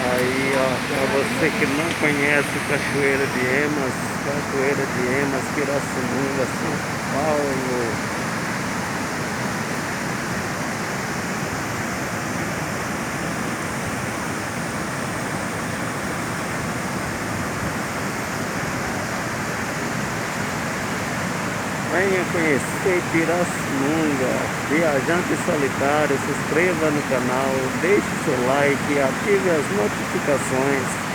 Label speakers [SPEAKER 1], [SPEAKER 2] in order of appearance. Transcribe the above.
[SPEAKER 1] Aí, ó, para você que não conhece Cachoeira de Emas, Pirassununga, São Paulo. Venha conhecer Pirassununga, viajante solitário. Se inscreva no canal, deixe seu like e ative as notificações.